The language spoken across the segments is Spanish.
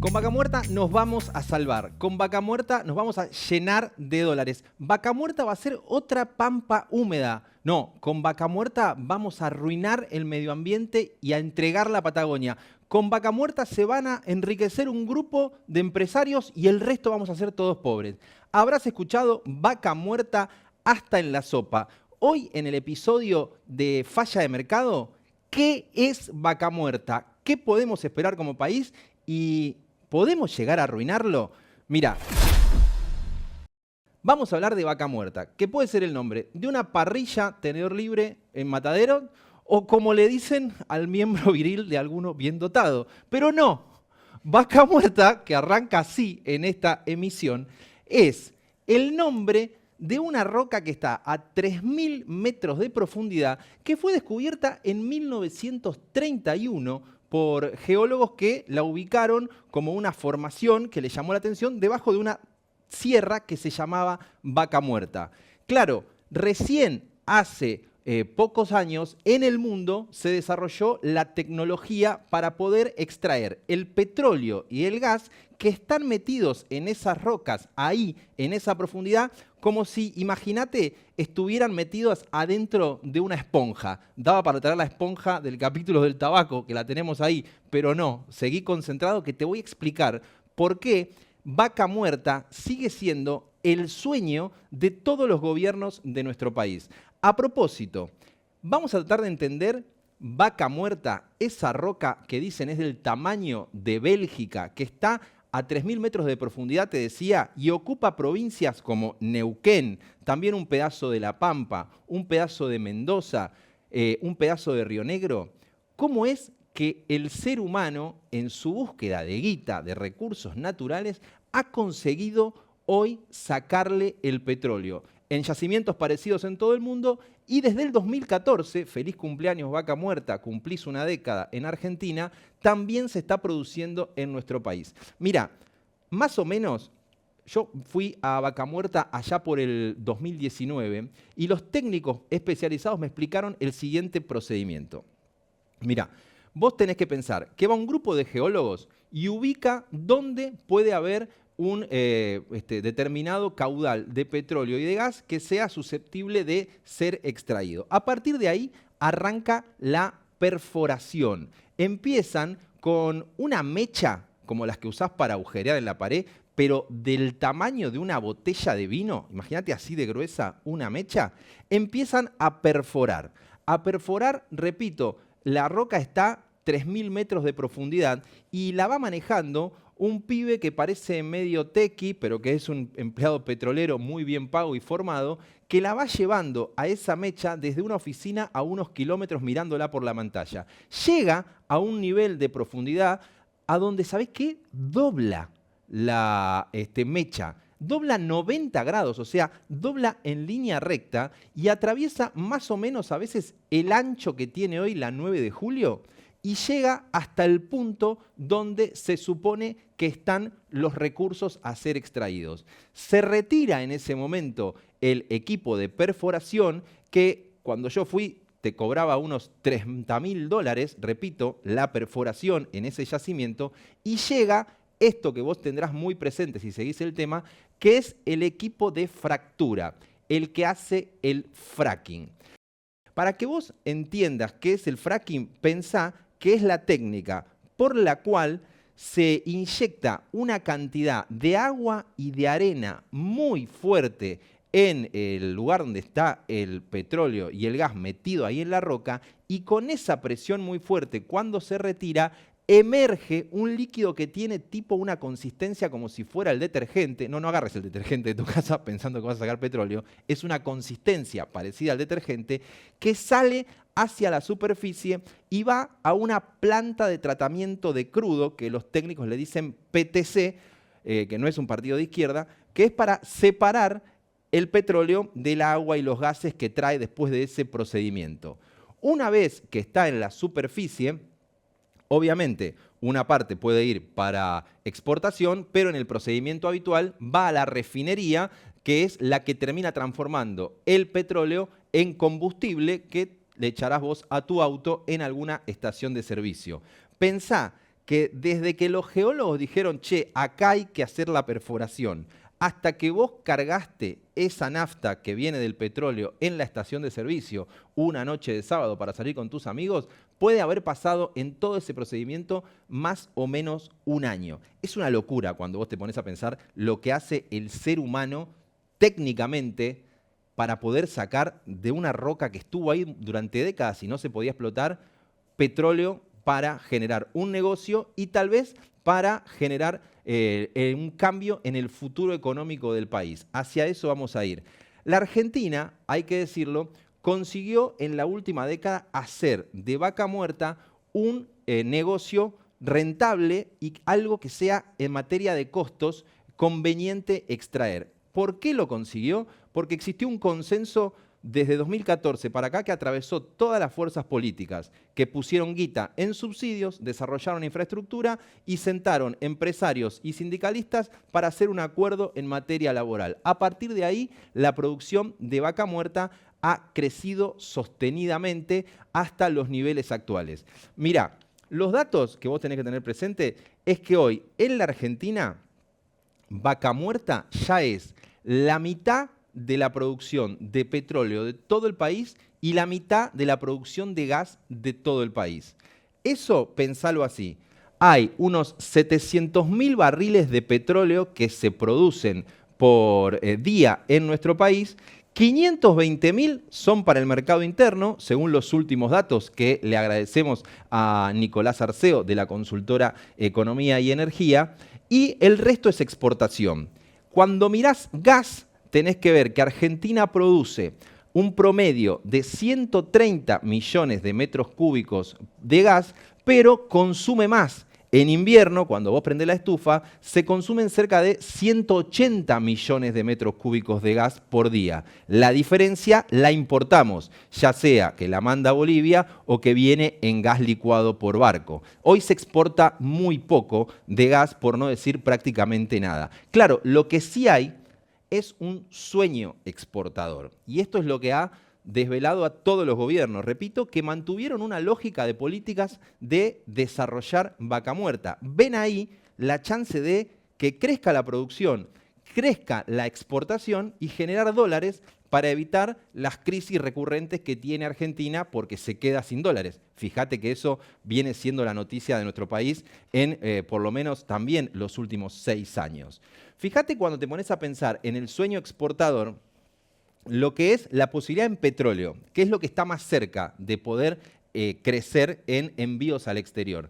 Con Vaca Muerta nos vamos a salvar. Con Vaca Muerta nos vamos a llenar de dólares. Vaca Muerta va a ser otra pampa húmeda. No, con Vaca Muerta vamos a arruinar el medio ambiente y a entregar la Patagonia. Con Vaca Muerta se van a enriquecer un grupo de empresarios y el resto vamos a ser todos pobres. Habrás escuchado Vaca Muerta hasta en la sopa. Hoy en el episodio de Falla de Mercado, ¿qué es Vaca Muerta? ¿Qué podemos esperar como país? ¿Y podemos llegar a arruinarlo? Mira, vamos a hablar de Vaca Muerta, que puede ser el nombre de una parrilla tenedor libre en Matadero o como le dicen al miembro viril de alguno bien dotado. Pero no, Vaca Muerta, que arranca así en esta emisión, es el nombre de una roca que está a 3.000 metros de profundidad, que fue descubierta en 1931 por geólogos que la ubicaron como una formación que les llamó la atención debajo de una sierra que se llamaba Vaca Muerta. Claro, recién hace pocos años en el mundo se desarrolló la tecnología para poder extraer el petróleo y el gas que están metidos en esas rocas, ahí, en esa profundidad, como si, imagínate, estuvieran metidos adentro de una esponja. Daba para traer la esponja del capítulo del tabaco, que la tenemos ahí, pero no, seguí concentrado que te voy a explicar por qué Vaca Muerta sigue siendo el sueño de todos los gobiernos de nuestro país. A propósito, vamos a tratar de entender Vaca Muerta, esa roca que dicen es del tamaño de Bélgica, que está a 3.000 metros de profundidad, te decía, y ocupa provincias como Neuquén, también un pedazo de La Pampa, un pedazo de Mendoza, un pedazo de Río Negro. ¿Cómo es que el ser humano, en su búsqueda de guita, de recursos naturales, ha conseguido hoy sacarle el petróleo en yacimientos parecidos en todo el mundo? Y desde el 2014, feliz cumpleaños Vaca Muerta, cumplís una década en Argentina, también se está produciendo en nuestro país. Mira, más o menos, yo fui a Vaca Muerta allá por el 2019 y los técnicos especializados me explicaron el siguiente procedimiento. Mira, vos tenés que pensar que va un grupo de geólogos y ubica dónde puede haber un determinado caudal de petróleo y de gas que sea susceptible de ser extraído. A partir de ahí arranca la perforación. Empiezan con una mecha, como las que usás para agujerear en la pared, pero del tamaño de una botella de vino, imagínate así de gruesa una mecha, empiezan a perforar. A perforar, repito, la roca está a 3.000 metros de profundidad y la va manejando un pibe que parece medio tequi, pero que es un empleado petrolero muy bien pago y formado, que la va llevando a esa mecha desde una oficina a unos kilómetros mirándola por la pantalla. Llega a un nivel de profundidad a donde, ¿sabés qué? Dobla la mecha. Dobla 90 grados, o sea, dobla en línea recta y atraviesa más o menos a veces el ancho que tiene hoy la 9 de julio y llega hasta el punto donde se supone que están los recursos a ser extraídos. Se retira en ese momento el equipo de perforación que cuando yo fui te cobraba unos $30.000, repito, la perforación en ese yacimiento, y llega esto que vos tendrás muy presente si seguís el tema, que es el equipo de fractura, el que hace el fracking. Para que vos entiendas qué es el fracking, pensá que es la técnica por la cual se inyecta una cantidad de agua y de arena muy fuerte en el lugar donde está el petróleo y el gas metido ahí en la roca, y con esa presión muy fuerte, cuando se retira, emerge un líquido que tiene tipo una consistencia como si fuera el detergente. No agarres el detergente de tu casa pensando que vas a sacar petróleo. Es una consistencia parecida al detergente que sale hacia la superficie y va a una planta de tratamiento de crudo, que los técnicos le dicen PTC, que no es un partido de izquierda, que es para separar el petróleo del agua y los gases que trae después de ese procedimiento. Una vez que está en la superficie, obviamente, una parte puede ir para exportación, pero en el procedimiento habitual va a la refinería, que es la que termina transformando el petróleo en combustible que le echarás vos a tu auto en alguna estación de servicio. Pensá que desde que los geólogos dijeron, che, acá hay que hacer la perforación, hasta que vos cargaste esa nafta que viene del petróleo en la estación de servicio una noche de sábado para salir con tus amigos, puede haber pasado en todo ese procedimiento más o menos un año. Es una locura cuando vos te pones a pensar lo que hace el ser humano técnicamente para poder sacar de una roca que estuvo ahí durante décadas y no se podía explotar, petróleo para generar un negocio y tal vez para generar un cambio en el futuro económico del país. Hacia eso vamos a ir. La Argentina, hay que decirlo, consiguió en la última década hacer de Vaca Muerta un negocio rentable y algo que sea en materia de costos conveniente extraer. ¿Por qué lo consiguió? Porque existió un consenso desde 2014 para acá que atravesó todas las fuerzas políticas que pusieron guita en subsidios, desarrollaron infraestructura y sentaron empresarios y sindicalistas para hacer un acuerdo en materia laboral. A partir de ahí, la producción de Vaca Muerta ha crecido sostenidamente hasta los niveles actuales. Mirá, los datos que vos tenés que tener presente es que hoy en la Argentina, Vaca Muerta ya es la mitad de la producción de petróleo de todo el país y la mitad de la producción de gas de todo el país. Eso, pensalo así, hay unos 700.000 barriles de petróleo que se producen por día en nuestro país, 520.000 son para el mercado interno, según los últimos datos que le agradecemos a Nicolás Arceo de la consultora Economía y Energía, y el resto es exportación. Cuando mirás gas, tenés que ver que Argentina produce un promedio de 130 millones de metros cúbicos de gas, pero consume más. En invierno, cuando vos prendés la estufa, se consumen cerca de 180 millones de metros cúbicos de gas por día. La diferencia la importamos, ya sea que la manda Bolivia o que viene en gas licuado por barco. Hoy se exporta muy poco de gas, por no decir prácticamente nada. Claro, lo que sí hay es un sueño exportador. Y esto es lo que ha desvelado a todos los gobiernos, repito, que mantuvieron una lógica de políticas de desarrollar Vaca Muerta. Ven ahí la chance de que crezca la producción, crezca la exportación y generar dólares para evitar las crisis recurrentes que tiene Argentina porque se queda sin dólares. Fíjate que eso viene siendo la noticia de nuestro país en por lo menos también los últimos 6 años. Fíjate cuando te pones a pensar en el sueño exportador, lo que es la posibilidad en petróleo, que es lo que está más cerca de poder crecer en envíos al exterior.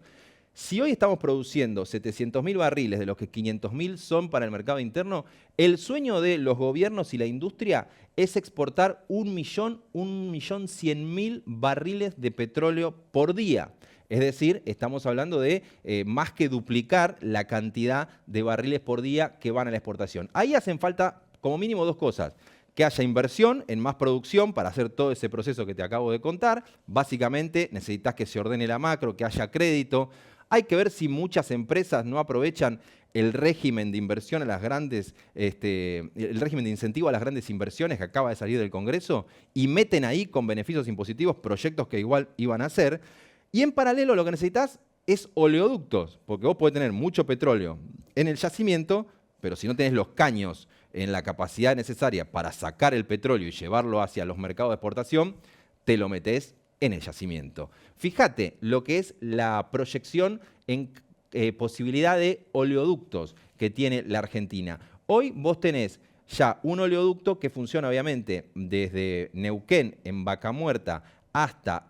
Si hoy estamos produciendo 700.000 barriles, de los que 500.000 son para el mercado interno, el sueño de los gobiernos y la industria es exportar 1.100.000 barriles de petróleo por día. Es decir, estamos hablando de más que duplicar la cantidad de barriles por día que van a la exportación. Ahí hacen falta como mínimo 2 cosas. Que haya inversión en más producción para hacer todo ese proceso que te acabo de contar. Básicamente necesitas que se ordene la macro, que haya crédito. Hay que ver si muchas empresas no aprovechan el régimen de inversión a las grandes, el régimen de incentivo a las grandes inversiones que acaba de salir del Congreso y meten ahí con beneficios impositivos proyectos que igual iban a hacer. Y en paralelo lo que necesitas es oleoductos, porque vos podés tener mucho petróleo en el yacimiento, pero si no tenés los caños en la capacidad necesaria para sacar el petróleo y llevarlo hacia los mercados de exportación, te lo metés en el yacimiento. Fíjate lo que es la proyección en posibilidad de oleoductos que tiene la Argentina. Hoy vos tenés ya un oleoducto que funciona obviamente desde Neuquén en Vaca Muerta hasta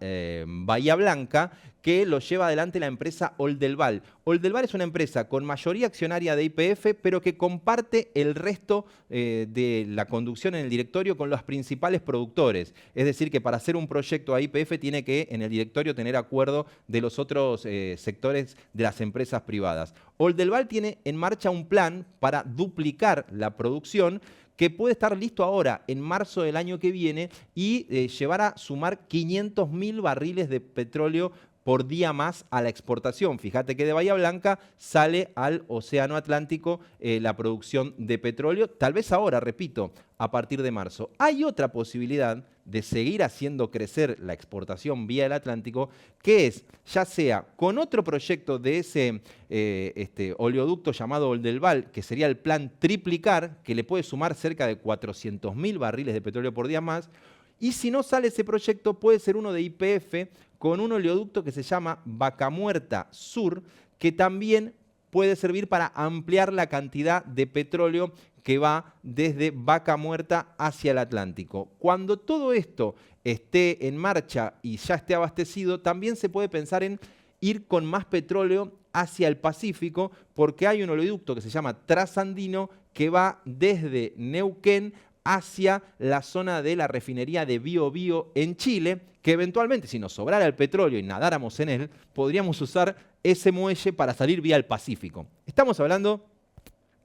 Bahía Blanca, que lo lleva adelante la empresa Oldelval. Oldelval es una empresa con mayoría accionaria de YPF, pero que comparte el resto de la conducción en el directorio con los principales productores. Es decir, que para hacer un proyecto a YPF tiene que en el directorio tener acuerdo de los otros sectores de las empresas privadas. Oldelval tiene en marcha un plan para duplicar la producción que puede estar listo ahora, en marzo del año que viene, y llevar a sumar 500.000 barriles de petróleo por día más a la exportación. Fíjate que de Bahía Blanca sale al Océano Atlántico la producción de petróleo, tal vez ahora, repito, a partir de marzo. Hay otra posibilidad de seguir haciendo crecer la exportación vía el Atlántico, que es, ya sea con otro proyecto de ese oleoducto llamado Oldelval, que sería el plan Triplicar, que le puede sumar cerca de 400.000 barriles de petróleo por día más, y si no sale ese proyecto, puede ser uno de YPF con un oleoducto que se llama Vaca Muerta Sur, que también puede servir para ampliar la cantidad de petróleo que va desde Vaca Muerta hacia el Atlántico. Cuando todo esto esté en marcha y ya esté abastecido, también se puede pensar en ir con más petróleo hacia el Pacífico, porque hay un oleoducto que se llama Trasandino que va desde Neuquén hacia la zona de la refinería de Biobío en Chile, que eventualmente, si nos sobrara el petróleo y nadáramos en él, podríamos usar ese muelle para salir vía el Pacífico. Estamos hablando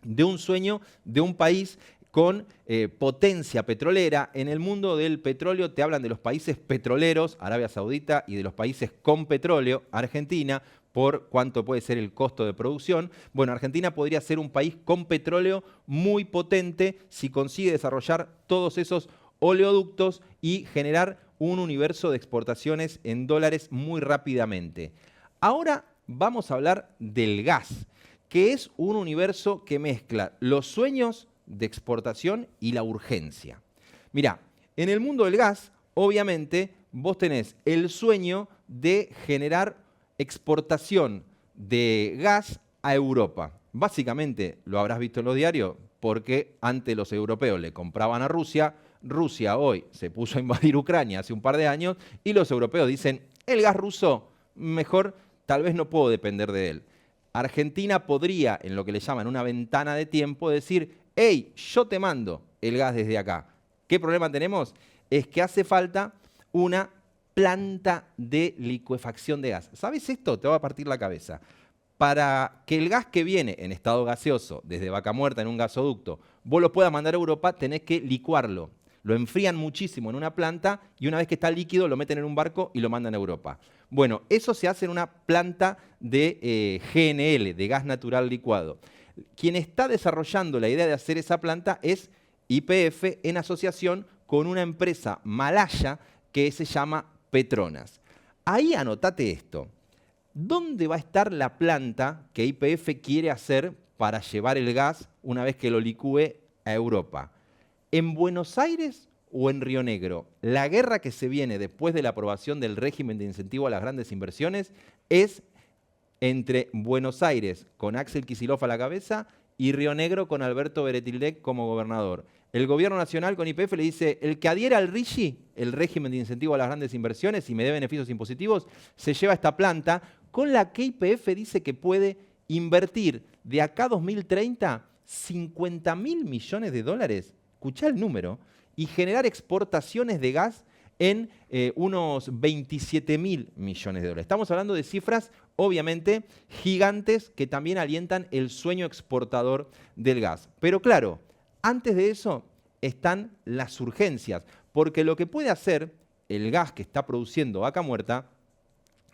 de un sueño de un país con potencia petrolera. En el mundo del petróleo te hablan de los países petroleros, Arabia Saudita, y de los países con petróleo, Argentina, por cuánto puede ser el costo de producción. Bueno, Argentina podría ser un país con petróleo muy potente si consigue desarrollar todos esos oleoductos y generar un universo de exportaciones en dólares muy rápidamente. Ahora vamos a hablar del gas, que es un universo que mezcla los sueños de exportación y la urgencia. Mirá, en el mundo del gas, obviamente, vos tenés el sueño de generar exportación de gas a Europa. Básicamente, lo habrás visto en los diarios, porque antes los europeos le compraban a Rusia, Rusia hoy se puso a invadir Ucrania hace un par de años, y los europeos dicen, el gas ruso, mejor, tal vez no puedo depender de él. Argentina podría, en lo que le llaman una ventana de tiempo, decir, hey, yo te mando el gas desde acá. ¿Qué problema tenemos? Es que hace falta una planta de licuefacción de gas. ¿Sabes esto? Te va a partir la cabeza. Para que el gas que viene en estado gaseoso desde Vaca Muerta en un gasoducto, vos lo puedas mandar a Europa, tenés que licuarlo. Lo enfrían muchísimo en una planta y una vez que está líquido lo meten en un barco y lo mandan a Europa. Bueno, eso se hace en una planta de GNL, de gas natural licuado. Quien está desarrollando la idea de hacer esa planta es YPF en asociación con una empresa malaya que se llama Petronas. Ahí anotate esto. ¿Dónde va a estar la planta que YPF quiere hacer para llevar el gas una vez que lo licúe a Europa? ¿En Buenos Aires o en Río Negro? La guerra que se viene después de la aprobación del régimen de incentivo a las grandes inversiones es entre Buenos Aires con Axel Kicillof a la cabeza y Río Negro con Alberto Beretildec como gobernador. El gobierno nacional con YPF le dice, el que adhiera al RIGI, el régimen de incentivo a las grandes inversiones, y me dé beneficios impositivos, se lleva esta planta con la que YPF dice que puede invertir de acá a 2030 50.000 millones de dólares, escuchá el número, y generar exportaciones de gas en unos 27.000 millones de dólares. Estamos hablando de cifras, obviamente, gigantes que también alientan el sueño exportador del gas. Pero claro, antes de eso están las urgencias, porque lo que puede hacer el gas que está produciendo Vaca Muerta,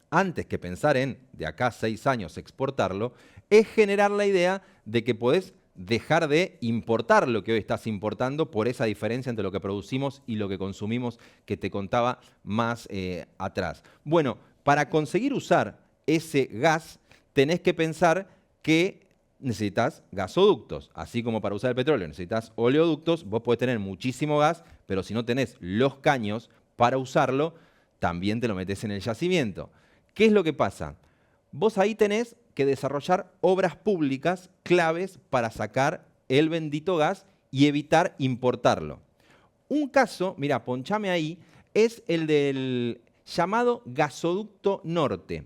antes que pensar en de acá a 6 años exportarlo, es generar la idea de que podés dejar de importar lo que hoy estás importando por esa diferencia entre lo que producimos y lo que consumimos que te contaba más atrás. Bueno, para conseguir usar ese gas tenés que pensar que necesitas gasoductos, así como para usar el petróleo necesitas oleoductos. Vos podés tener muchísimo gas, pero si no tenés los caños para usarlo, también te lo metés en el yacimiento. ¿Qué es lo que pasa? Vos ahí tenés que desarrollar obras públicas claves para sacar el bendito gas y evitar importarlo. Un caso, mira, ponchame ahí, es el del llamado gasoducto norte,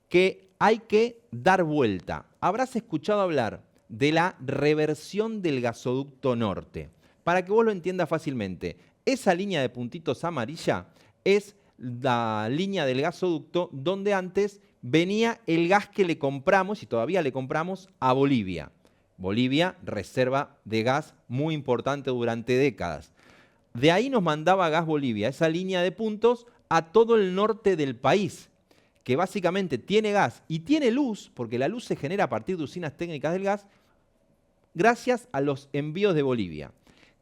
que hay que dar vuelta. Habrás escuchado hablar de la reversión del gasoducto norte. Para que vos lo entiendas fácilmente, esa línea de puntitos amarilla es la línea del gasoducto donde antes venía el gas que le compramos, y todavía le compramos, a Bolivia. Bolivia, reserva de gas muy importante durante décadas. De ahí nos mandaba gas Bolivia, esa línea de puntos, a todo el norte del país. que básicamente tiene gas y tiene luz, porque la luz se genera a partir de usinas técnicas del gas, gracias a los envíos de Bolivia.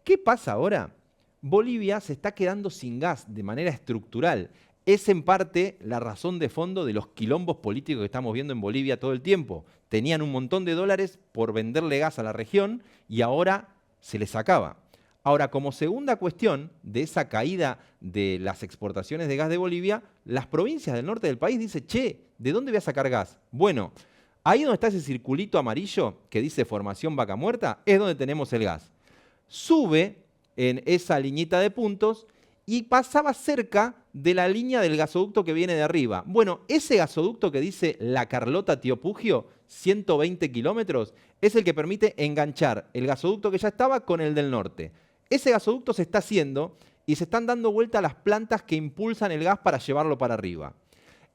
¿Qué pasa ahora? Bolivia se está quedando sin gas de manera estructural. Es en parte la razón de fondo de los quilombos políticos que estamos viendo en Bolivia todo el tiempo. Tenían un montón de dólares por venderle gas a la región y ahora se les acaba. Ahora, como segunda cuestión de esa caída de las exportaciones de gas de Bolivia, las provincias del norte del país dicen, che, ¿de dónde voy a sacar gas? Bueno, ahí donde está ese circulito amarillo que dice formación Vaca Muerta, es donde tenemos el gas. Sube en esa liñita de puntos y pasaba cerca de la línea del gasoducto que viene de arriba. Bueno, ese gasoducto que dice La Carlota Tío Pugio, 120 kilómetros, es el que permite enganchar el gasoducto que ya estaba con el del norte. Ese gasoducto se está haciendo y se están dando vuelta las plantas que impulsan el gas para llevarlo para arriba.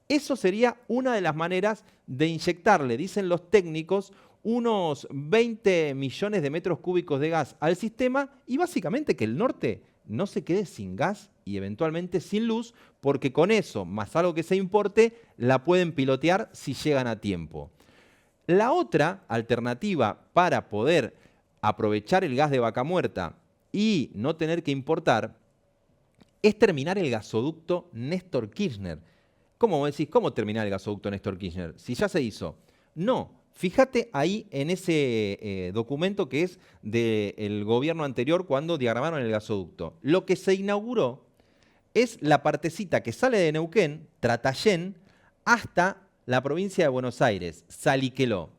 Eso sería una de las maneras de inyectarle, dicen los técnicos, unos 20 millones de metros cúbicos de gas al sistema y básicamente que el norte no se quede sin gas y eventualmente sin luz, porque con eso, más algo que se importe, la pueden pilotear si llegan a tiempo. La otra alternativa para poder aprovechar el gas de Vaca Muerta y no tener que importar es terminar el gasoducto Néstor Kirchner. ¿Cómo vos decís? ¿Cómo terminar el gasoducto Néstor Kirchner? Si ya se hizo. No, fíjate ahí en ese documento que es del gobierno anterior cuando diagramaron el gasoducto. Lo que se inauguró es la partecita que sale de Neuquén, Tratayén, hasta la provincia de Buenos Aires, Saliqueló.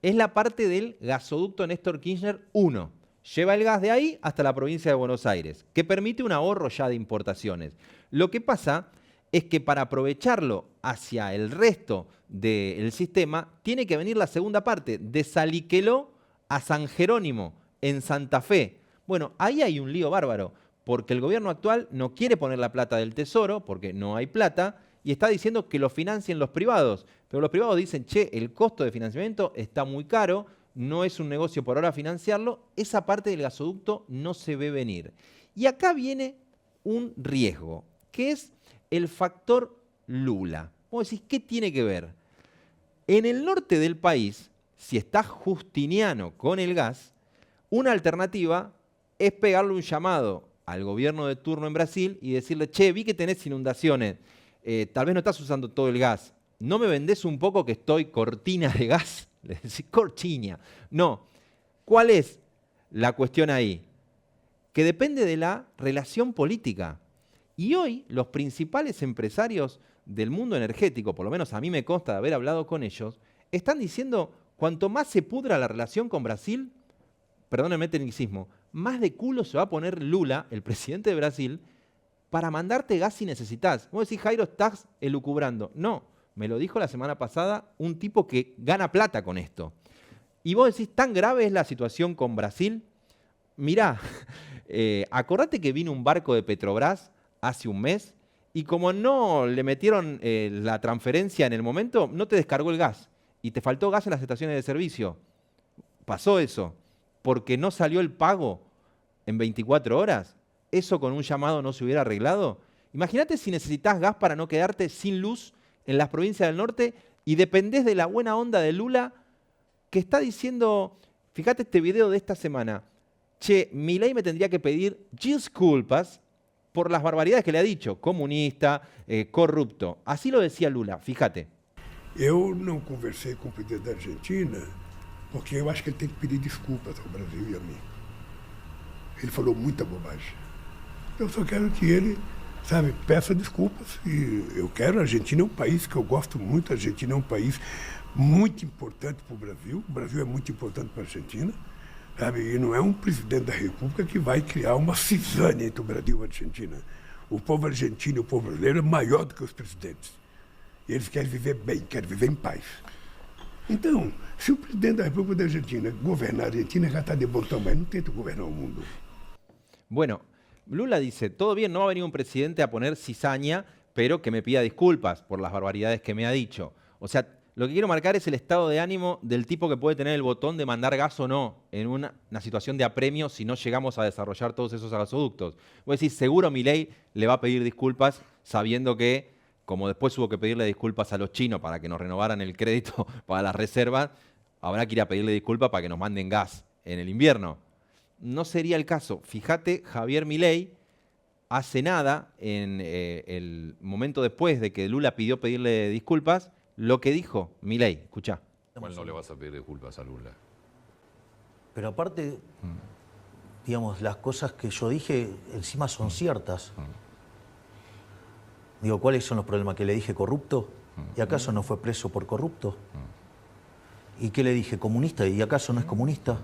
Es la parte del gasoducto Néstor Kirchner 1. Lleva el gas de ahí hasta la provincia de Buenos Aires, que permite un ahorro ya de importaciones. Lo que pasa es que para aprovecharlo hacia el resto del sistema, tiene que venir la segunda parte, de Saliqueló a San Jerónimo, en Santa Fe. Bueno, ahí hay un lío bárbaro, porque el gobierno actual no quiere poner la plata del Tesoro, porque no hay plata, y está diciendo que lo financien los privados. Pero los privados dicen, che, el costo de financiamiento está muy caro, no es un negocio por ahora financiarlo, esa parte del gasoducto no se ve venir. Y acá viene un riesgo, que es el factor Lula. Vos decís, ¿qué tiene que ver? En el norte del país, si está Justiniano con el gas, una alternativa es pegarle un llamado al gobierno de turno en Brasil y decirle, che, vi que tenés inundaciones, tal vez no estás usando todo el gas, ¿no me vendés un poco que estoy cortina de gas? Le decís, cortina. No. ¿Cuál es la cuestión ahí? Que depende de la relación política. Y hoy los principales empresarios del mundo energético, por lo menos a mí me consta de haber hablado con ellos, están diciendo, cuanto más se pudra la relación con Brasil, perdónenme el tecnicismo, más de culo se va a poner Lula, el presidente de Brasil, para mandarte gas si necesitas. Vos decís, Jairo, estás elucubrando. No, me lo dijo la semana pasada un tipo que gana plata con esto. Y vos decís, ¿tan grave es la situación con Brasil? Mirá, acordate que vino un barco de Petrobras hace un mes y como no le metieron la transferencia en el momento, no te descargó el gas y te faltó gas en las estaciones de servicio. Pasó eso, porque no salió el pago en 24 horas. ¿Eso con un llamado no se hubiera arreglado? Imagínate si necesitas gas para no quedarte sin luz en las provincias del norte y dependés de la buena onda de Lula que está diciendo, fíjate este video de esta semana, che, Milei me tendría que pedir disculpas por las barbaridades que le ha dicho, comunista, corrupto. Así lo decía Lula, fíjate. Eu não conversei com o presidente da Argentina porque eu acho que ele tem que pedir desculpas ao Brasil e a mim. Ele falou muita bobagem. Eu só quero que ele, sabe, peça desculpas. E eu quero, a Argentina é um país que eu gosto muito, a Argentina é um país muito importante para o Brasil é muito importante para a Argentina, sabe? E não é um presidente da República que vai criar uma cisânia entre o Brasil e a Argentina. O povo argentino e o povo brasileiro é maior do que os presidentes. E eles querem viver bem, querem viver em paz. Então, se o presidente da República da Argentina governar a Argentina, já está de bom tamanho, não tenta governar o mundo. Bueno, Lula dice, todo bien, no va a venir un presidente a poner cizaña, pero que me pida disculpas por las barbaridades que me ha dicho. O sea, lo que quiero marcar es el estado de ánimo del tipo que puede tener el botón de mandar gas o no en una situación de apremio si no llegamos a desarrollar todos esos gasoductos. Vos decís, seguro Milei le va a pedir disculpas sabiendo que como después hubo que pedirle disculpas a los chinos para que nos renovaran el crédito para las reservas, habrá que ir a pedirle disculpas para que nos manden gas en el invierno. No sería el caso. Fíjate, Javier Milei, hace nada, en el momento después de que Lula pidió pedirle disculpas, lo que dijo Milei. Escuchá. ¿Cuál no le vas a pedir disculpas a Lula? Pero aparte, digamos, las cosas que yo dije encima son ciertas. Digo, ¿cuáles son los problemas? ¿Que le dije corrupto? ¿Y acaso no fue preso por corrupto? ¿Y qué le dije? ¿Comunista? ¿Y acaso no es comunista?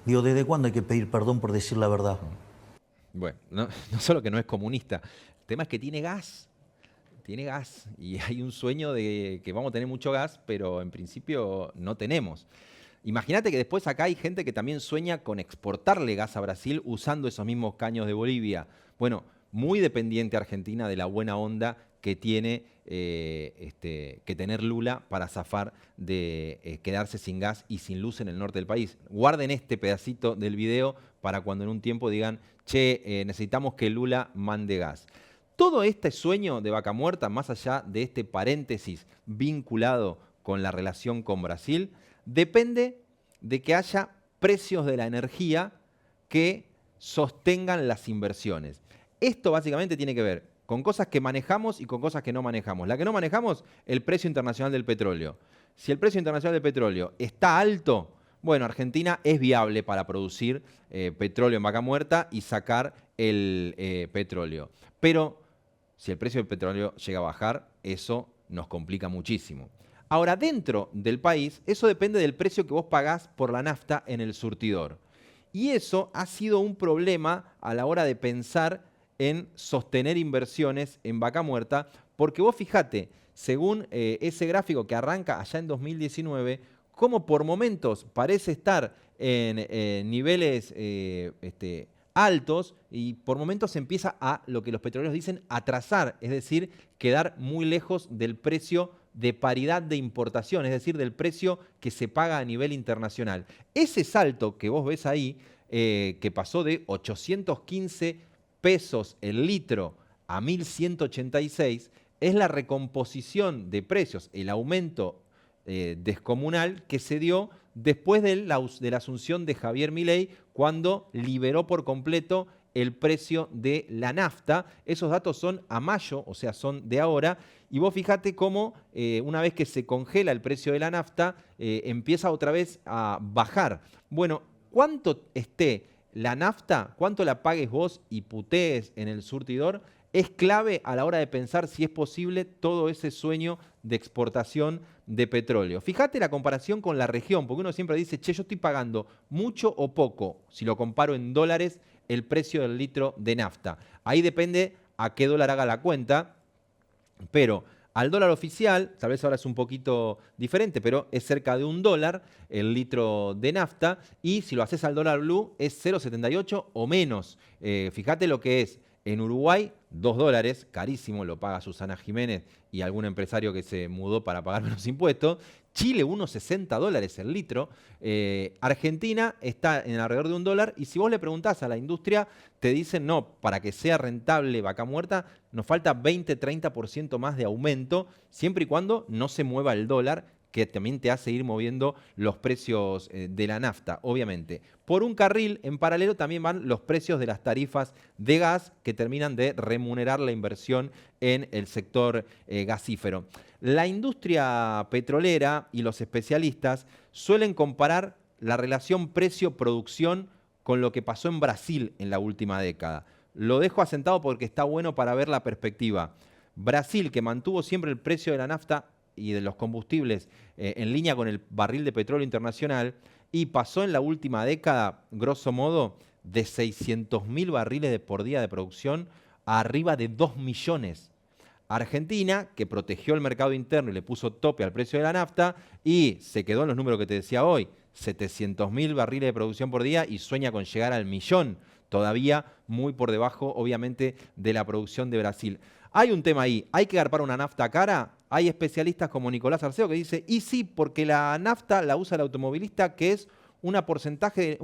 Digo, ¿desde cuándo hay que pedir perdón por decir la verdad? Bueno, no solo que no es comunista, el tema es que tiene gas. Tiene gas y hay un sueño de que vamos a tener mucho gas, pero en principio no tenemos. Imagínate que después acá hay gente que también sueña con exportarle gas a Brasil usando esos mismos caños de Bolivia. Bueno, muy dependiente Argentina de la buena onda que tiene que tener Lula para zafar de quedarse sin gas y sin luz en el norte del país. Guarden este pedacito del video para cuando en un tiempo digan, che, necesitamos que Lula mande gas. Todo este sueño de Vaca Muerta, más allá de este paréntesis vinculado con la relación con Brasil, depende de que haya precios de la energía que sostengan las inversiones. Esto básicamente tiene que ver con cosas que manejamos y con cosas que no manejamos. La que no manejamos, el precio internacional del petróleo. Si el precio internacional del petróleo está alto, bueno, Argentina es viable para producir petróleo en Vaca Muerta y sacar el petróleo. Pero si el precio del petróleo llega a bajar, eso nos complica muchísimo. Ahora, dentro del país, eso depende del precio que vos pagás por la nafta en el surtidor. Y eso ha sido un problema a la hora de pensar en sostener inversiones en Vaca Muerta, porque vos fijate, según ese gráfico que arranca allá en 2019, cómo por momentos parece estar en niveles altos y por momentos empieza a, lo que los petroleros dicen, atrasar, es decir, quedar muy lejos del precio de paridad de importación, es decir, del precio que se paga a nivel internacional. Ese salto que vos ves ahí, que pasó de 815 pesos el litro a 1.186, es la recomposición de precios, el aumento descomunal que se dio después de la asunción de Javier Milei, cuando liberó por completo el precio de la nafta. Esos datos son a mayo, o sea, son de ahora, y vos fíjate cómo una vez que se congela el precio de la nafta, empieza otra vez a bajar. Bueno, ¿cuánto esté la nafta, cuánto la pagues vos y putees en el surtidor? Es clave a la hora de pensar si es posible todo ese sueño de exportación de petróleo. Fíjate la comparación con la región, porque uno siempre dice, che, yo estoy pagando mucho o poco, si lo comparo en dólares, el precio del litro de nafta. Ahí depende a qué dólar haga la cuenta, pero al dólar oficial, tal vez ahora es un poquito diferente, pero es cerca de $1 el litro de nafta, y si lo haces al dólar blue es 0,78 o menos. Fíjate lo que es en Uruguay, $2, carísimo, lo paga Susana Jiménez y algún empresario que se mudó para pagar menos impuestos. Chile, unos $60 el litro. Argentina está en alrededor de $1, y si vos le preguntás a la industria, te dicen, no, para que sea rentable Vaca Muerta, nos falta 20-30% más de aumento, siempre y cuando no se mueva el dólar, que también te hace ir moviendo los precios de la nafta, obviamente. Por un carril, en paralelo, también van los precios de las tarifas de gas, que terminan de remunerar la inversión en el sector gasífero. La industria petrolera y los especialistas suelen comparar la relación precio-producción con lo que pasó en Brasil en la última década. Lo dejo asentado porque está bueno para ver la perspectiva. Brasil, que mantuvo siempre el precio de la nafta y de los combustibles en línea con el barril de petróleo internacional, y pasó en la última década, grosso modo, de 600.000 barriles por día de producción a arriba de 2 millones. Argentina, que protegió el mercado interno y le puso tope al precio de la nafta, y se quedó en los números que te decía hoy, 700.000 barriles de producción por día, y sueña con llegar al millón, todavía muy por debajo, obviamente, de la producción de Brasil. Hay un tema ahí, ¿hay que garpar una nafta cara? Hay especialistas como Nicolás Arceo que dice, y sí, porque la nafta la usa el automovilista, que es un porcentaje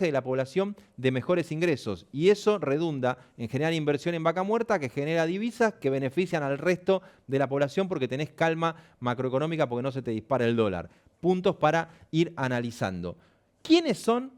de la población de mejores ingresos. Y eso redunda en generar inversión en vaca muerta, que genera divisas que benefician al resto de la población porque tenés calma macroeconómica, porque no se te dispara el dólar. Puntos para ir analizando. ¿Quiénes son,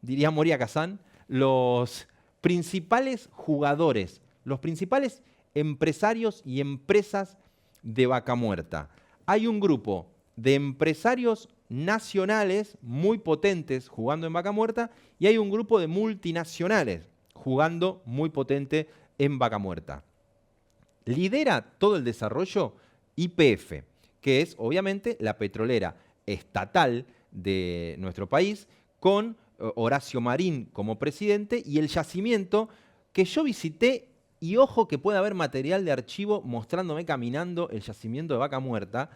diría Moria Kazan, los principales jugadores, los principales empresarios y empresas de vaca muerta? Hay un grupo de empresarios nacionales muy potentes jugando en vaca muerta y hay un grupo de multinacionales jugando muy potente en vaca muerta. Lidera todo el desarrollo YPF, que es obviamente la petrolera estatal de nuestro país, con Horacio Marín como presidente y el yacimiento que yo visité. Y ojo que puede haber material de archivo mostrándome caminando el yacimiento de vaca muerta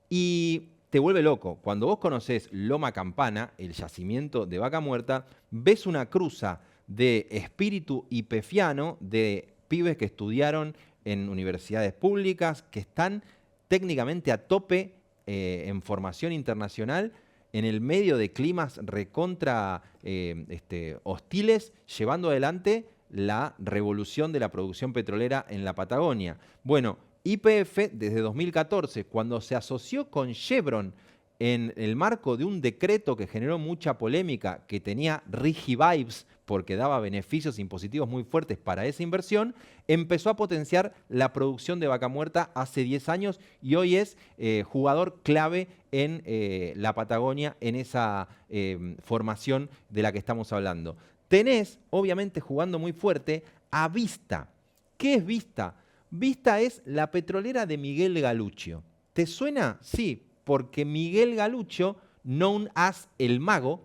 y te vuelve loco. Cuando vos conocés Loma Campana, el yacimiento de vaca muerta, ves una cruza de espíritu ypefiano, de pibes que estudiaron en universidades públicas, que están técnicamente a tope en formación internacional, en el medio de climas recontra hostiles, llevando adelante la revolución de la producción petrolera en la Patagonia. Bueno, YPF desde 2014, cuando se asoció con Chevron en el marco de un decreto que generó mucha polémica, que tenía RIGI-Vibes porque daba beneficios impositivos muy fuertes para esa inversión, empezó a potenciar la producción de vaca muerta hace 10 años y hoy es jugador clave en la Patagonia, en esa formación de la que estamos hablando. Tenés, obviamente, jugando muy fuerte a Vista. ¿Qué es Vista? Vista es la petrolera de Miguel Galuccio. ¿Te suena? Sí, porque Miguel Galuccio, known as El Mago,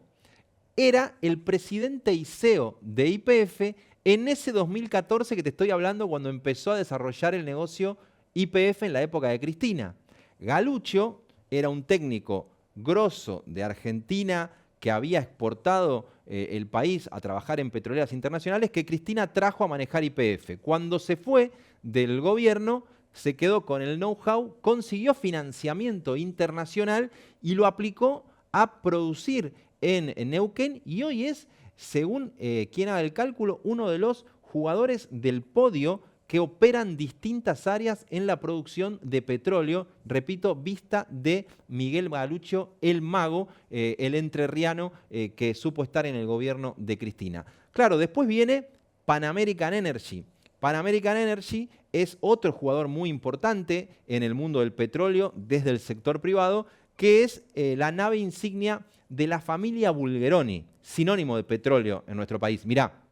era el presidente y CEO de YPF en ese 2014 que te estoy hablando, cuando empezó a desarrollar el negocio YPF en la época de Cristina. Galuccio era un técnico grosso de Argentina que había exportado el país a trabajar en petroleras internacionales, que Cristina trajo a manejar YPF. Cuando se fue del gobierno, se quedó con el know-how, consiguió financiamiento internacional y lo aplicó a producir en Neuquén y hoy es, según quien haga el cálculo, uno de los jugadores del podio que operan distintas áreas en la producción de petróleo. Repito, Vista de Miguel Galuccio, el mago, el entrerriano que supo estar en el gobierno de Cristina. Claro, después viene Pan American Energy. Pan American Energy es otro jugador muy importante en el mundo del petróleo desde el sector privado, que es la nave insignia de la familia Bulgeroni, sinónimo de petróleo en nuestro país. Mirá,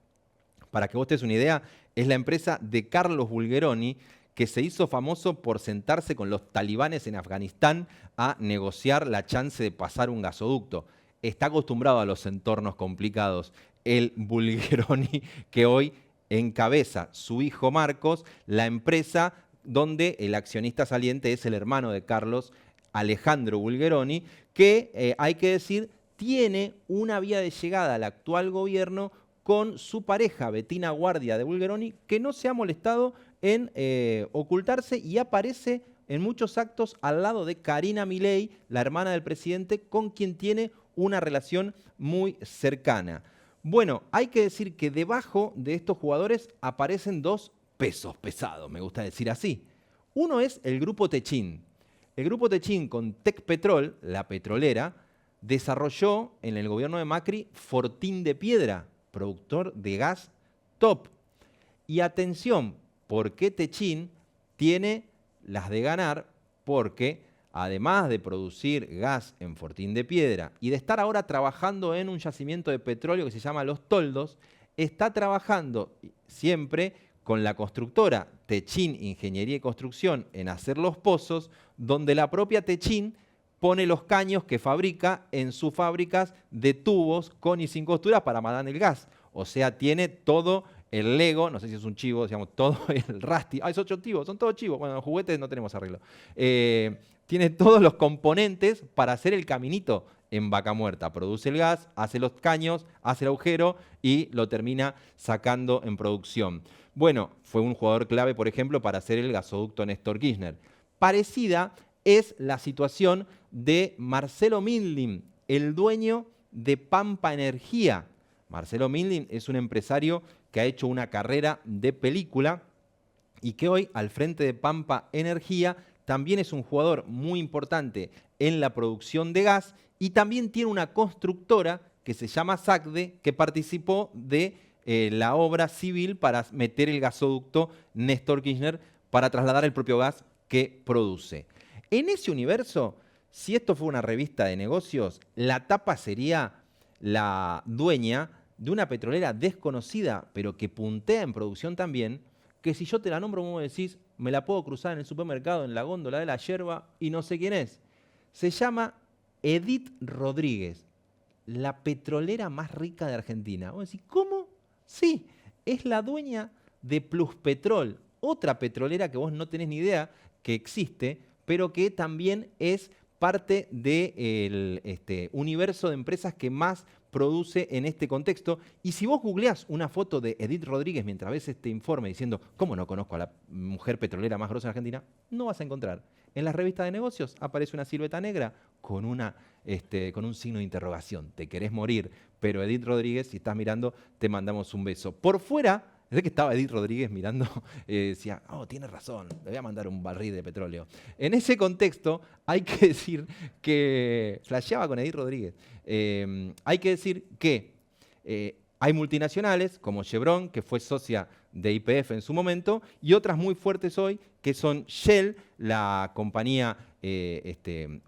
para que vos te des una idea, es la empresa de Carlos Bulgeroni, que se hizo famoso por sentarse con los talibanes en Afganistán a negociar la chance de pasar un gasoducto. Está acostumbrado a los entornos complicados. El Bulgeroni que hoy encabeza su hijo Marcos, la empresa donde el accionista saliente es el hermano de Carlos, Alejandro Bulgeroni, que hay que decir, tiene una vía de llegada al actual gobierno con su pareja, Bettina Guardia de Bulgeroni, que no se ha molestado en ocultarse y aparece en muchos actos al lado de Karina Milei, la hermana del presidente, con quien tiene una relación muy cercana. Bueno, hay que decir que debajo de estos jugadores aparecen dos pesos pesados, me gusta decir así. Uno es el Grupo Techin. El Grupo Techin con Tecpetrol, la petrolera, desarrolló en el gobierno de Macri Fortín de Piedra, productor de gas top. Y atención, ¿por qué Techin tiene las de ganar? Porque además de producir gas en Fortín de Piedra y de estar ahora trabajando en un yacimiento de petróleo que se llama Los Toldos, está trabajando siempre con la constructora Techin Ingeniería y Construcción en hacer los pozos, donde la propia Techin pone los caños que fabrica en sus fábricas de tubos con y sin costuras para mandar el gas. O sea, tiene todo el Lego, no sé si es un chivo, digamos, todo el Rusty. Ah, es 8 chivos, son todos chivos. Bueno, los juguetes no tenemos arreglo. Tiene todos los componentes para hacer el caminito en vaca muerta. Produce el gas, hace los caños, hace el agujero y lo termina sacando en producción. Bueno, fue un jugador clave, por ejemplo, para hacer el gasoducto Néstor Kirchner. Parecida es la situación de Marcelo Mindlin, el dueño de Pampa Energía. Marcelo Mindlin es un empresario que ha hecho una carrera de película y que hoy, al frente de Pampa Energía, también es un jugador muy importante en la producción de gas y también tiene una constructora que se llama SACDE, que participó de la obra civil para meter el gasoducto Néstor Kirchner para trasladar el propio gas que produce. En ese universo, si esto fue una revista de negocios, la tapa sería la dueña de una petrolera desconocida, pero que puntea en producción también, que si yo te la nombro, como decís, me la puedo cruzar en el supermercado, en la góndola de la yerba, y no sé quién es. Se llama Edith Rodríguez, la petrolera más rica de Argentina. Vos decís, ¿cómo? Sí, es la dueña de Pluspetrol, otra petrolera que vos no tenés ni idea que existe, pero que también es parte del universo de empresas que más produce en este contexto. Y si vos googleás una foto de Edith Rodríguez mientras ves este informe diciendo ¿cómo no conozco a la mujer petrolera más grosa de Argentina?, no vas a encontrar. En las revistas de negocios aparece una silueta negra con un signo de interrogación. Te querés morir, pero Edith Rodríguez, si estás mirando, te mandamos un beso. Por fuera, desde que estaba Edith Rodríguez mirando, decía, oh, tiene razón, le voy a mandar un barril de petróleo. En ese contexto, hay que decir que, flasheaba con Edith Rodríguez, hay que decir que hay multinacionales como Chevron, que fue socia de YPF en su momento, y otras muy fuertes hoy, que son Shell, la compañía,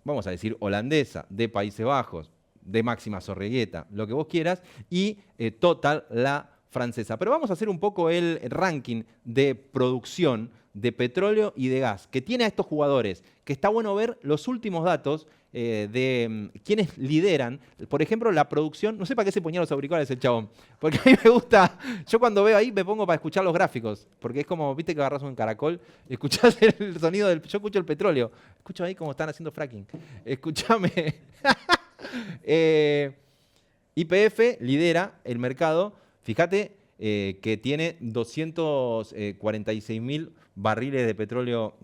vamos a decir, holandesa, de Países Bajos, de Máxima Zorreguieta, lo que vos quieras, y Total, la francesa. Pero vamos a hacer un poco el ranking de producción de petróleo y de gas, que tiene a estos jugadores, que está bueno ver los últimos datos de quienes lideran, por ejemplo, la producción. No sé para qué se ponía los auriculares el chabón, porque a mí me gusta, yo cuando veo ahí me pongo para escuchar los gráficos, porque es como, viste que agarras un caracol, escuchás el sonido del, yo escucho el petróleo, escucho ahí como están haciendo fracking, escúchame. YPF lidera el mercado, fíjate que tiene 246.000 barriles de petróleo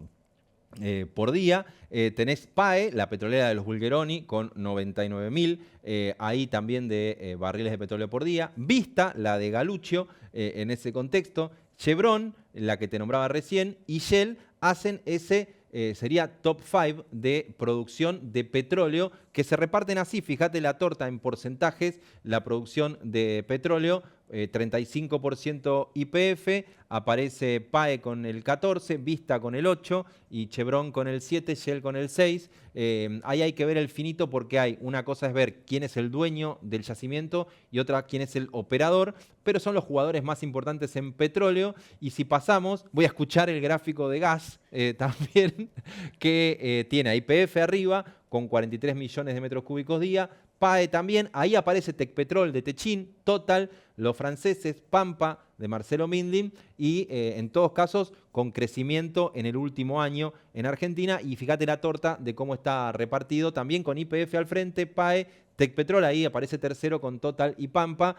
por día. Tenés PAE, la petrolera de los Bulgeroni, con 99.000, ahí también de barriles de petróleo por día. Vista, la de Galuccio, en ese contexto. Chevron, la que te nombraba recién, y Shell hacen ese, sería top 5 de producción de petróleo, que se reparten así, fíjate la torta en porcentajes, la producción de petróleo, 35% YPF, aparece PAE con el 14%, Vista con el 8% y Chevron con el 7%, Shell con el 6%. Ahí hay que ver el finito porque hay, una cosa es ver quién es el dueño del yacimiento y otra quién es el operador, pero son los jugadores más importantes en petróleo. Y si pasamos, voy a escuchar el gráfico de gas también, que tiene a YPF arriba con 43 millones de metros cúbicos día, PAE también, ahí aparece Tecpetrol de Techín, Total, los franceses, Pampa de Marcelo Mindlin y en todos casos con crecimiento en el último año en Argentina. Y fíjate la torta de cómo está repartido, también con YPF al frente, PAE, Tecpetrol ahí aparece tercero con Total y Pampa.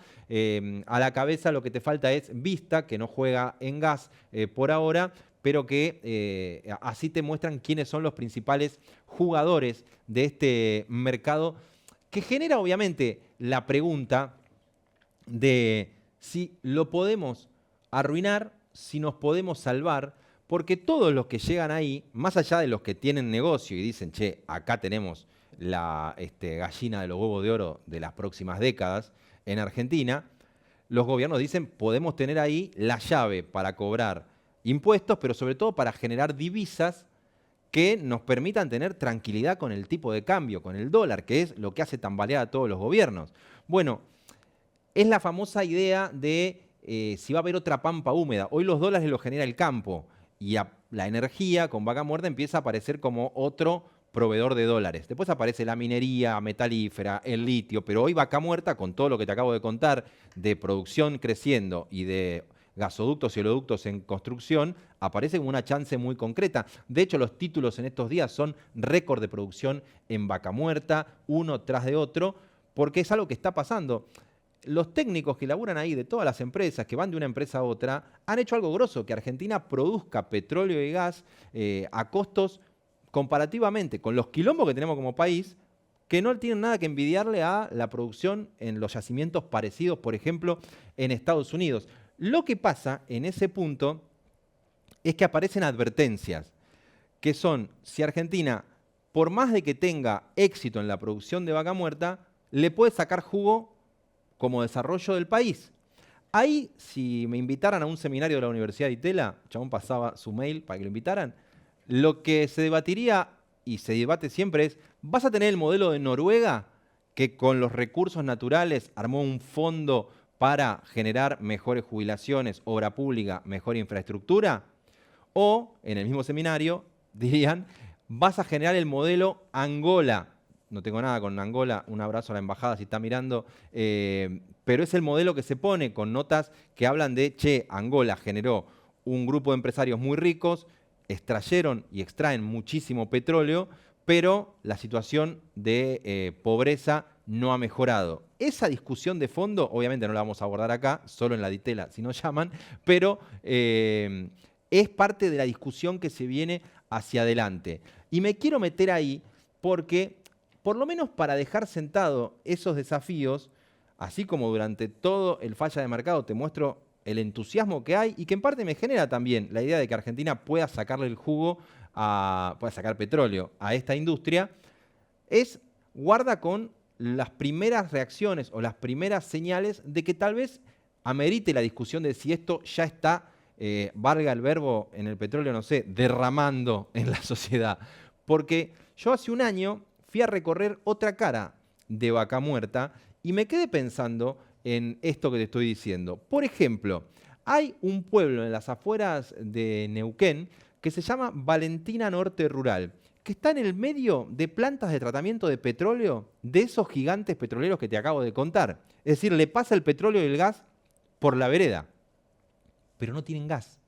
A la cabeza lo que te falta es Vista, que no juega en gas por ahora, pero que así te muestran quiénes son los principales jugadores de este mercado, que genera obviamente la pregunta de si lo podemos arruinar, si nos podemos salvar, porque todos los que llegan ahí, más allá de los que tienen negocio y dicen, che, acá tenemos la gallina de los huevos de oro de las próximas décadas en Argentina, los gobiernos dicen, podemos tener ahí la llave para cobrar impuestos, pero sobre todo para generar divisas que nos permitan tener tranquilidad con el tipo de cambio, con el dólar, que es lo que hace tambalear a todos los gobiernos. Bueno, es la famosa idea de si va a haber otra pampa húmeda. Hoy los dólares los genera el campo y la energía con Vaca Muerta empieza a aparecer como otro proveedor de dólares. Después aparece la minería metalífera, el litio, pero hoy Vaca Muerta, con todo lo que te acabo de contar de producción creciendo y de gasoductos y oleoductos en construcción, aparece como una chance muy concreta. De hecho, los títulos en estos días son récord de producción en Vaca Muerta, uno tras de otro, porque es algo que está pasando. Los técnicos que laburan ahí de todas las empresas, que van de una empresa a otra, han hecho algo grosso, que Argentina produzca petróleo y gas a costos comparativamente con los quilombos que tenemos como país, que no tienen nada que envidiarle a la producción en los yacimientos parecidos, por ejemplo, en Estados Unidos. Lo que pasa en ese punto es que aparecen advertencias, que son, si Argentina, por más de que tenga éxito en la producción de vaca muerta, le puede sacar jugo como desarrollo del país. Ahí, si me invitaran a un seminario de la Universidad de Itela, Chabón pasaba su mail para que lo invitaran, lo que se debatiría, y se debate siempre, es, ¿vas a tener el modelo de Noruega, que con los recursos naturales armó un fondo para generar mejores jubilaciones, obra pública, mejor infraestructura? O, en el mismo seminario, dirían, vas a generar el modelo Angola. No tengo nada con Angola, un abrazo a la embajada si está mirando, pero es el modelo que se pone con notas que hablan de, che, Angola generó un grupo de empresarios muy ricos, extrayeron y extraen muchísimo petróleo, pero la situación de pobreza no ha mejorado. Esa discusión de fondo, obviamente no la vamos a abordar acá, solo en la Ditela si nos llaman, pero es parte de la discusión que se viene hacia adelante. Y me quiero meter ahí porque, por lo menos para dejar sentado esos desafíos, así como durante todo el falla de mercado te muestro el entusiasmo que hay y que en parte me genera también la idea de que Argentina pueda sacarle el jugo, pueda sacar petróleo a esta industria, es guarda con las primeras reacciones o las primeras señales de que tal vez amerite la discusión de si esto ya está, valga el verbo en el petróleo, no sé, derramando en la sociedad. Porque yo hace un año fui a recorrer otra cara de vaca muerta y me quedé pensando en esto que te estoy diciendo. Por ejemplo, hay un pueblo en las afueras de Neuquén que se llama Valentina Norte Rural, que está en el medio de plantas de tratamiento de petróleo de esos gigantes petroleros que te acabo de contar. Es decir, le pasa el petróleo y el gas por la vereda, pero no tienen gas.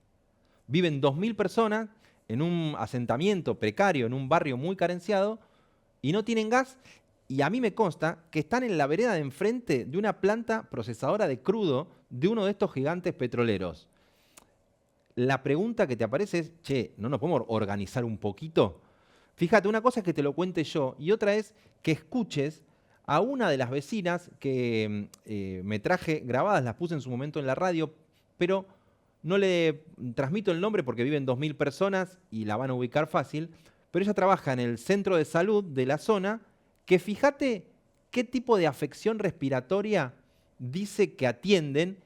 Viven 2.000 personas en un asentamiento precario, en un barrio muy carenciado, y no tienen gas. Y a mí me consta que están en la vereda de enfrente de una planta procesadora de crudo de uno de estos gigantes petroleros. La pregunta que te aparece es, che, ¿no nos podemos organizar un poquito? Fíjate, una cosa es que te lo cuente yo y otra es que escuches a una de las vecinas que me traje grabadas, las puse en su momento en la radio, pero no le transmito el nombre porque viven 2.000 personas y la van a ubicar fácil, pero ella trabaja en el centro de salud de la zona, que fíjate qué tipo de afección respiratoria dice que atienden,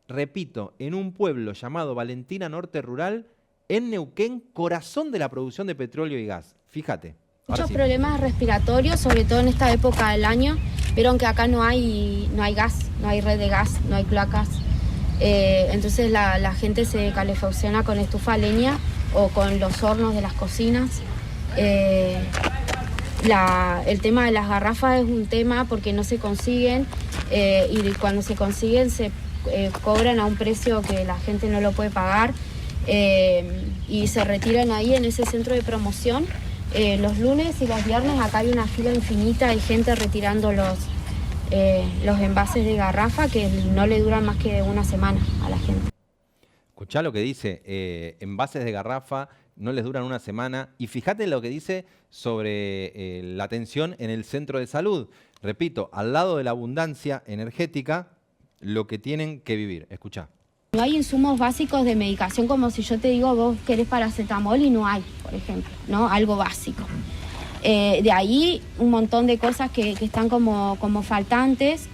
repito, en un pueblo llamado Valentina Norte Rural, en Neuquén, corazón de la producción de petróleo y gas. Fíjate. Muchos problemas respiratorios, sobre todo en esta época del año. Vieron que acá no hay gas, no hay red de gas, no hay placas. Entonces la gente se calefacciona con estufa a leña o con los hornos de las cocinas. El tema de las garrafas es un tema porque no se consiguen y cuando se consiguen se cobran a un precio que la gente no lo puede pagar y se retiran ahí en ese centro de promoción. Los lunes y los viernes acá hay una fila infinita, hay gente retirando los envases de garrafa que no le duran más que una semana a la gente. Escuchá lo que dice, envases de garrafa no les duran una semana. Y fíjate lo que dice sobre la atención en el centro de salud. Repito, al lado de la abundancia energética, lo que tienen que vivir. Escuchá. No hay insumos básicos de medicación como si yo te digo vos querés paracetamol y no hay, por ejemplo, ¿no? Algo básico. De ahí un montón de cosas que están como faltantes.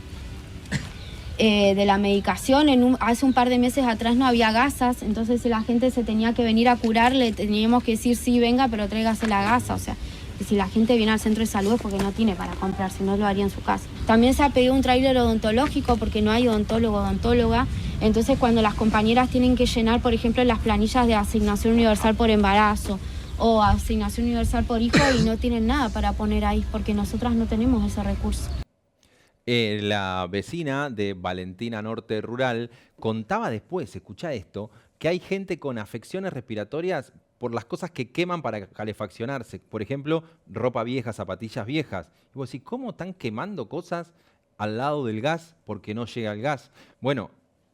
De la medicación, hace un par de meses atrás no había gasas, entonces si la gente se tenía que venir a curar, le teníamos que decir sí, venga, pero tráigase la gasa, o sea, que si la gente viene al centro de salud es porque no tiene para comprar, si no lo haría en su casa. También se ha pedido un tráiler odontológico porque no hay odontólogo o odontóloga, entonces cuando las compañeras tienen que llenar, por ejemplo, las planillas de asignación universal por embarazo o asignación universal por hijo y no tienen nada para poner ahí porque nosotras no tenemos ese recurso. La vecina de Valentina Norte Rural contaba después, escuchá esto, que hay gente con afecciones respiratorias por las cosas que queman para calefaccionarse. Por ejemplo, ropa vieja, zapatillas viejas. Y vos decís, ¿cómo están quemando cosas al lado del gas porque no llega el gas? Bueno,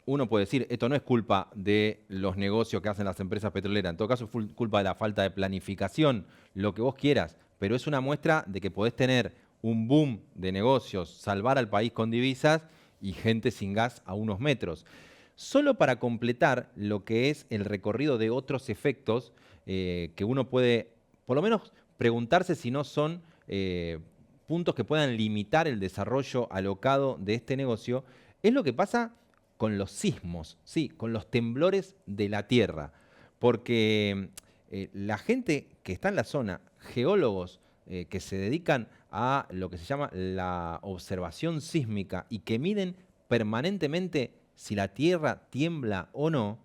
uno puede decir, esto no es culpa de los negocios que hacen las empresas petroleras. En todo caso, es culpa de la falta de planificación, lo que vos quieras. Pero es una muestra de que podés tener un boom de negocios, salvar al país con divisas y gente sin gas a unos metros. Solo para completar lo que es el recorrido de otros efectos que uno puede, por lo menos, preguntarse si no son puntos que puedan limitar el desarrollo alocado de este negocio, es lo que pasa con los sismos, sí, con los temblores de la tierra. Porque la gente que está en la zona, geólogos que se dedican a lo que se llama la observación sísmica y que miden permanentemente si la tierra tiembla o no,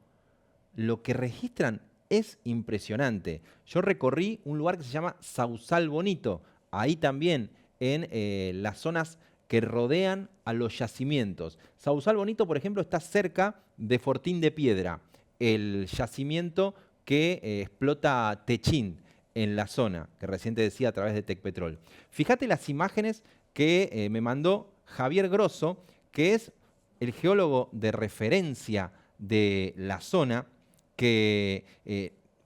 lo que registran es impresionante. Yo recorrí un lugar que se llama Sausal Bonito, ahí también en las zonas que rodean a los yacimientos. Sausal Bonito, por ejemplo, está cerca de Fortín de Piedra, el yacimiento que explota Techín en la zona, que recién te decía a través de Tecpetrol. Fíjate las imágenes que me mandó Javier Grosso, que es el geólogo de referencia de la zona, que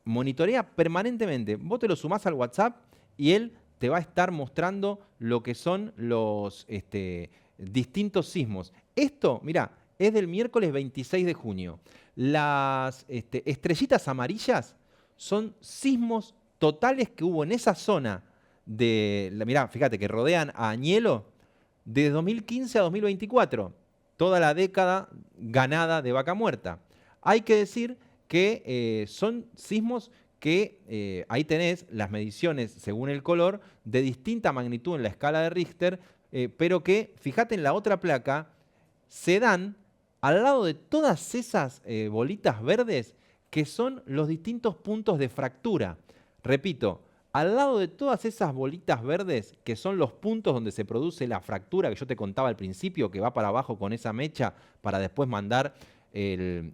monitorea permanentemente. Vos te lo sumás al WhatsApp y él te va a estar mostrando lo que son los distintos sismos. Esto, mirá, es del miércoles 26 de junio. Las estrellitas amarillas son sismos totales que hubo en esa zona mirá, fíjate, que rodean a Añelo de 2015 a 2024. Toda la década ganada de Vaca Muerta. Hay que decir que son sismos que ahí tenés las mediciones según el color de distinta magnitud en la escala de Richter, pero que, fíjate en la otra placa, se dan al lado de todas esas bolitas verdes que son los distintos puntos de fractura. Repito, al lado de todas esas bolitas verdes, que son los puntos donde se produce la fractura que yo te contaba al principio, que va para abajo con esa mecha para después mandar el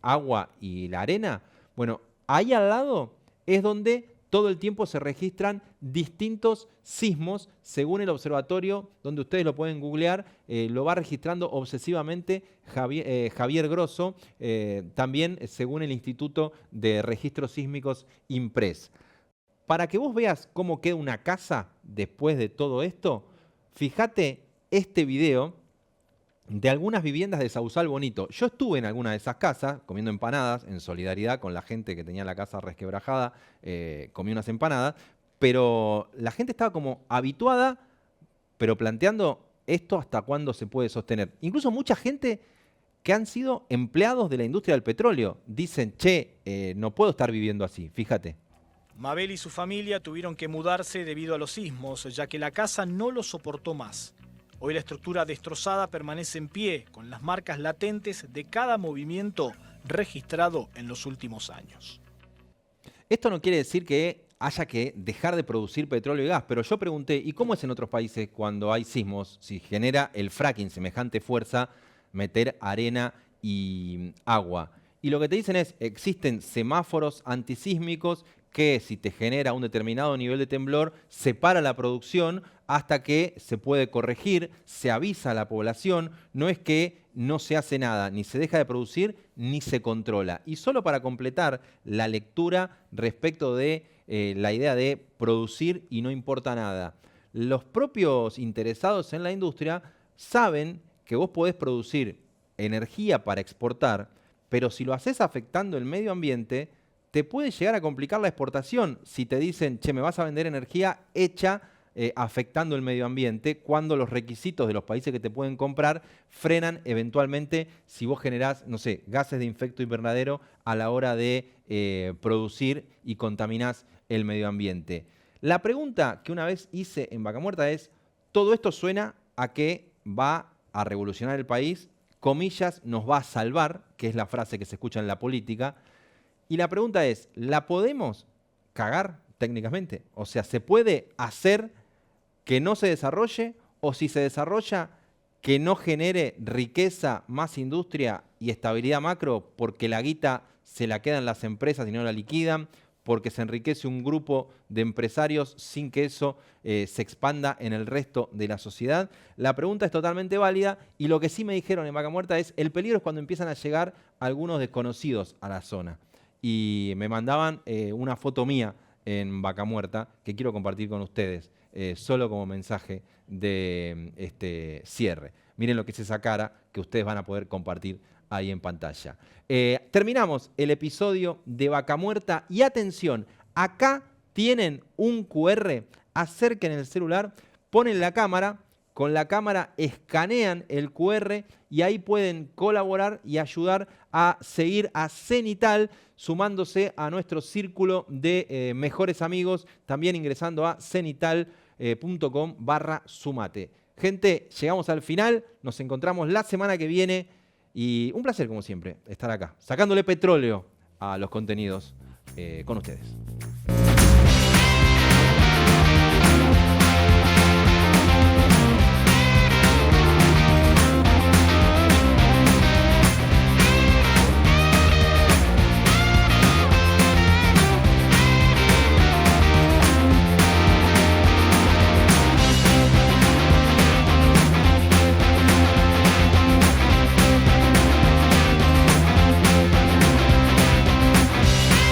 agua y la arena, bueno, ahí al lado es donde todo el tiempo se registran distintos sismos, según el observatorio, donde ustedes lo pueden googlear, lo va registrando obsesivamente Javier Grosso, también según el Instituto de Registros Sísmicos IMPRES. Para que vos veas cómo queda una casa después de todo esto, fíjate este video de algunas viviendas de Sausal Bonito. Yo estuve en alguna de esas casas comiendo empanadas en solidaridad con la gente que tenía la casa resquebrajada, comí unas empanadas, pero la gente estaba como habituada, pero planteando esto hasta cuándo se puede sostener. Incluso mucha gente que han sido empleados de la industria del petróleo dicen, che, no puedo estar viviendo así, fíjate. Mabel y su familia tuvieron que mudarse debido a los sismos, ya que la casa no lo soportó más. Hoy la estructura destrozada permanece en pie, con las marcas latentes de cada movimiento registrado en los últimos años. Esto no quiere decir que haya que dejar de producir petróleo y gas, pero yo pregunté, ¿y cómo es en otros países cuando hay sismos? Si genera el fracking semejante fuerza, meter arena y agua. Y lo que te dicen es, existen semáforos antisísmicos que si te genera un determinado nivel de temblor, separa la producción hasta que se puede corregir, se avisa a la población, no es que no se hace nada, ni se deja de producir, ni se controla. Y solo para completar la lectura respecto de la idea de producir y no importa nada, los propios interesados en la industria saben que vos podés producir energía para exportar, pero si lo haces afectando el medio ambiente, te puede llegar a complicar la exportación si te dicen, che, me vas a vender energía hecha afectando el medio ambiente, cuando los requisitos de los países que te pueden comprar frenan eventualmente si vos generás, no sé, gases de efecto invernadero a la hora de producir y contaminás el medio ambiente. La pregunta que una vez hice en Vaca Muerta es, todo esto suena a que va a revolucionar el país, comillas, nos va a salvar, que es la frase que se escucha en la política. Y la pregunta es, ¿la podemos cagar técnicamente? O sea, ¿se puede hacer que no se desarrolle? O si se desarrolla, que no genere riqueza, más industria y estabilidad macro, porque la guita se la quedan las empresas y no la liquidan, porque se enriquece un grupo de empresarios sin que eso se expanda en el resto de la sociedad. La pregunta es totalmente válida y lo que sí me dijeron en Vaca Muerta es, el peligro es cuando empiezan a llegar algunos desconocidos a la zona. Y me mandaban una foto mía en Vaca Muerta que quiero compartir con ustedes, solo como mensaje de cierre. Miren lo que es esa cara que ustedes van a poder compartir ahí en pantalla. Terminamos el episodio de Vaca Muerta y atención, acá tienen un QR, acerquen el celular, ponen la cámara, con la cámara escanean el QR y ahí pueden colaborar y ayudar a seguir a Cenital, sumándose a nuestro círculo de mejores amigos, también ingresando a cenital.com/sumate. Gente, llegamos al final, nos encontramos la semana que viene y un placer como siempre estar acá, sacándole petróleo a los contenidos con ustedes.